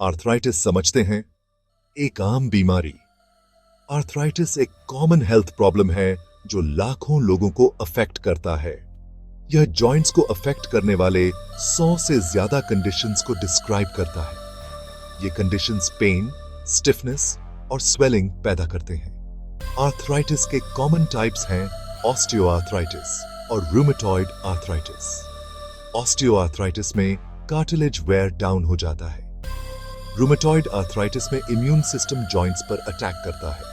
Arthritis समझते हैं? एक आम बीमारी। आर्थराइटिस एक कॉमन हेल्थ प्रॉब्लम है जो लाखों लोगों को अफेक्ट करता है। यह जॉइंट्स को अफेक्ट करने वाले 100 से ज्यादा कंडीशंस को डिस्क्राइब करता है। ये कंडीशंस पेन, स्टिफनेस और स्वेलिंग पैदा करते हैं। आर्थराइटिस के कॉमन टाइप्स हैं ऑस्टियोआर्थराइटिस और रूमेटॉइड आर्थराइटिस। ऑस्टियोआर्थराइटिस में कार्टिलेज वेयर डाउन हो जाता है। रूमेटॉइड आर्थराइटिस में इम्यून सिस्टम जॉइंट्स पर अटैक करता है।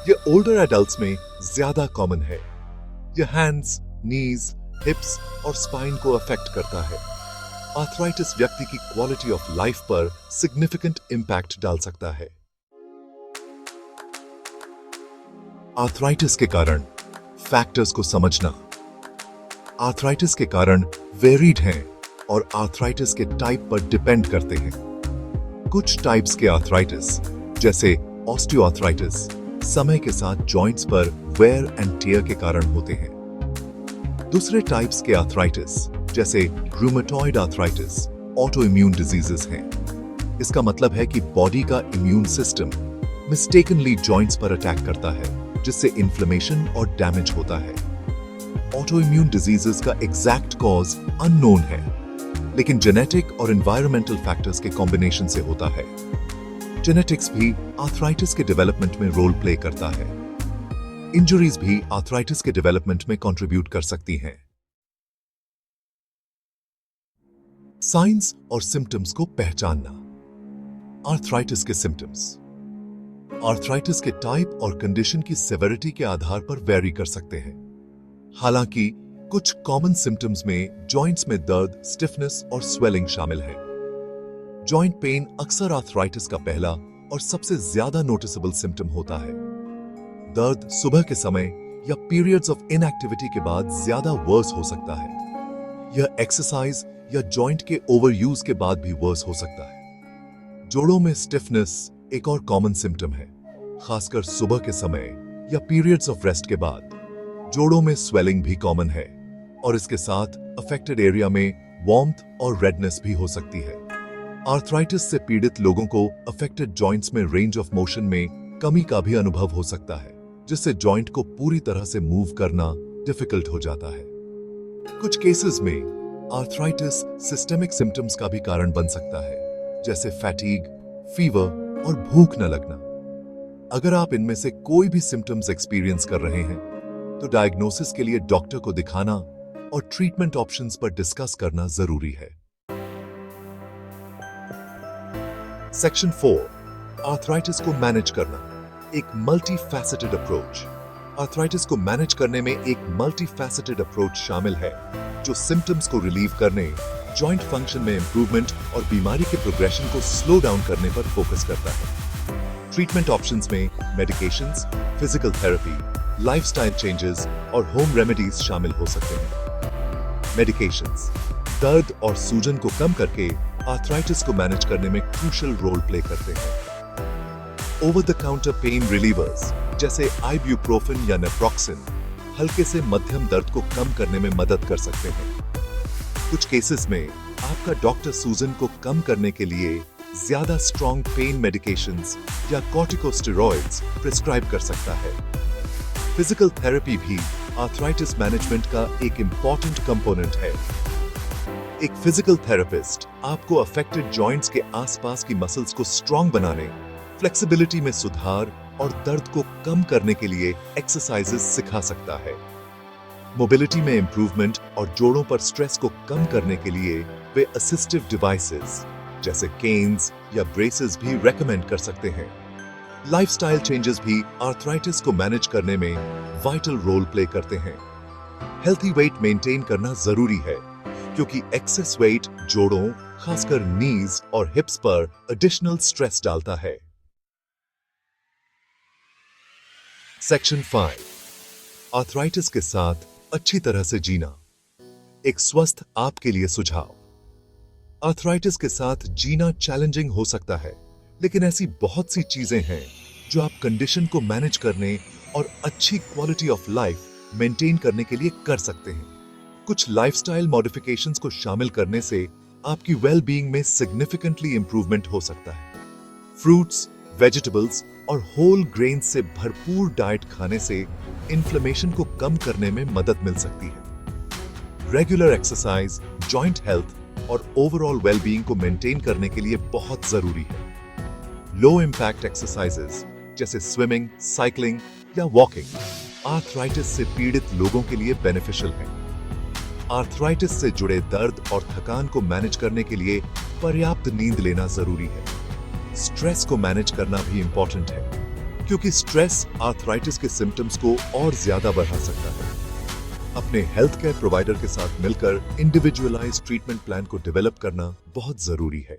यह ओल्डर एडल्ट्स में ज्यादा कॉमन है। यह हैंड्स, नीज, हिप्स और स्पाइन को अफेक्ट करता है। आर्थराइटिस व्यक्ति की क्वालिटी ऑफ लाइफ पर सिग्निफिकेंट इंपैक्ट डाल सकता है। आर्थराइटिस के कारण फैक्टर्स को समझना। आर्थराइटिस के कारण वेरिड हैं और आर्थराइटिस के टाइप पर डिपेंड करते हैं। कुछ टाइप्स के आर्थराइटिस जैसे ऑस्टियोआर्थराइटिस समय के साथ जॉइंट्स पर वेयर एंड टियर के कारण होते हैं। दूसरे टाइप्स के आर्थराइटिस जैसे rheumatoid arthritis auto immune diseases हैं। इसका मतलब है कि बॉडी का इम्यून सिस्टम मिस्टेकनली जॉइंट्स पर अटैक करता है, जिससे इन्फ्लेमेशन और डैमेज होता है। ऑटो इम्यून डिजीजेस का एग्जैक्ट कॉज अननोन है, लेकिन जेनेटिक और एनवायरमेंटल फैक्टर्स के कॉम्बिनेशन से होता है। जेनेटिक्स भी आर्थराइटिस के डेवलपमेंट में रोल प्ले करता है। इंजरीज भी आर्थराइटिस के डेवलपमेंट में कंट्रीब्यूट कर सकती हैं। साइंस और सिम्टम्स को पहचानना। आर्थराइटिस के सिम्टम्स। आर्थराइटिस के टाइप और कंडीशन की सेवेरिटी के आधार पर वेरी कर सकते हैं। हालांकि कुछ कॉमन सिम्टम्स में जॉइंट्स में दर्द, स्टिफनेस और स्वेलिंग शामिल है। जॉइंट पेन अक्सर आर्थराइटिस का पहला और सबसे ज्यादा नोटिसेबल सिम्टम होता है। दर्द सुबह के समय या पीरियड्स ऑफ इनएक्टिविटी के बाद ज्यादा वर्स हो सकता है। यह एक्सरसाइज या जॉइंट के ओवरयूज के बाद भी वर्स हो सकता है। जोड़ों में स्टिफनेस एक और कॉमन सिम्टम है, खासकर सुबह के समय या पीरियड्स ऑफ रेस्ट के बाद। जोड़ों में स्वेलिंग भी कॉमन है और इसके साथ अफेक्टेड एरिया में वार्मथ और रेडनेस भी हो सकती है। आर्थराइटिस से पीड़ित लोगों को अफेक्टेड जॉइंट्स में रेंज ऑफ मोशन में कमी का भी अनुभव हो सकता है, जिससे जॉइंट को पूरी तरह से मूव करना डिफिकल्ट हो जाता है। कुछ केसेस में आर्थराइटिस सिस्टेमिक सिम्टम्स का भी कारण बन सकता है, जैसे फैटीग, फीवर और भूख न लगना। अगर आप इनमें से कोई भी सिम्टम्स एक्सपीरियंस कर रहे हैं तो डायग्नोसिस के लिए डॉक्टर को दिखाना और ट्रीटमेंट ऑप्शंस पर डिस्कस करना जरूरी है। सेक्शन 4, आर्थराइटिस को मैनेज करना। एक मल्टी फैसेटेड अप्रोच। आर्थराइटिस को मैनेज करने में एक मल्टी फैसेटेड अप्रोच शामिल है, जो सिम्टम्स को रिलीव करने, जॉइंट फंक्शन में इंप्रूवमेंट और बीमारी के प्रोग्रेशन को स्लो डाउन करने पर फोकस करता है। ट्रीटमेंट ऑप्शंस में medications, physical therapy, lifestyle changes और होम रेमेडीज शामिल हो सकते हैं। मेडिकेशंस दर्द और सूजन को कम करके आर्थराइटिस को मैनेज करने में क्रूशियल रोल प्ले करते हैं। Over the counter pen relievers जैसे आइब्यूप्रोफेन या नेप्रोक्सिन हल्के से मध्यम दर्द को कम करने में मदद कर सकते हैं। कुछ केसेस में आपका डॉक्टर सूजन को कम करने के लिए ज्यादा स्ट्रॉन्ग पेन मेडिकेशंस या कॉर्टिकोस्टेरॉइड्स प्रिस्क्राइब कर सकता है। फिजिकल थेरेपी भी आर्थराइटिस मैनेजमेंट का एक इंपॉर्टेंट कंपोनेंट है। एक फिजिकल थेरेपिस्ट आपको अफेक्टेड जॉइंट्स के आसपास की मसल्स को स्ट्रॉन्ग बनाने, फ्लेक्सिबिलिटी में सुधार और दर्द को कम करने के लिए एक्सरसाइजेस सिखा सकता है। मोबिलिटी में इंप्रूवमेंट और जोड़ों पर स्ट्रेस को कम करने के लिए वे असिस्टिव डिवाइसेस जैसे केन्स या ब्रेसेस भी रेकमेंड कर सकते हैं। लाइफस्टाइल चेंजेस भी आर्थराइटिस को मैनेज करने में वाइटल रोल प्ले करते हैं। हेल्थी वेट मेंटेन करना जरूरी है, क्योंकि एक्सेस वेट जोड़ों, खासकर नीज और हिप्स पर एडिशनल स्ट्रेस डालता है। सेक्शन 5, आर्थराइटिस के साथ अच्छी तरह से जीना। एक स्वस्थ आपके लिए सुझाव। आर्थराइटिस के साथ जीना चैलेंजिंग हो सकता है, लेकिन ऐसी बहुत सी चीजें हैं जो आप कंडीशन को मैनेज करने और अच्छी क्वालिटी ऑफ लाइफ मेंटेन करने के लिए कर सकते हैं। कुछ लाइफस्टाइल मॉडिफिकेशंस को शामिल करने से आपकी वेल बीइंग में सिग्निफिकेंटली इंप्रूवमेंट हो सकता है। फ्रूट्स, वेजिटेबल्स और होल ग्रेन से भरपूर डाइट खाने से इन्फ्लेमेशन को कम करने में मदद मिल सकती है। रेगुलर एक्सरसाइज जॉइंट हेल्थ और ओवरऑल वेल बीइंग को मेंटेन करने के लिए बहुत जरूरी है। लो इम्पैक्ट एक्सरसाइजेस जैसे स्विमिंग, साइकिलिंग या वॉकिंग आर्थराइटिस से पीड़ित लोगों के लिए बेनिफिशियल है। आर्थराइटिस से जुड़े दर्द और थकान को मैनेज करने के लिए पर्याप्त नींद लेना जरूरी है। स्ट्रेस को मैनेज करना भी इंपॉर्टेंट है, क्योंकि स्ट्रेस आर्थराइटिस के सिम्टम्स को और ज्यादा बढ़ा सकता है। अपने हेल्थ केयर प्रोवाइडर के साथ मिलकर इंडिविजुअलाइज्ड ट्रीटमेंट प्लान को डेवलप करना बहुत जरूरी है।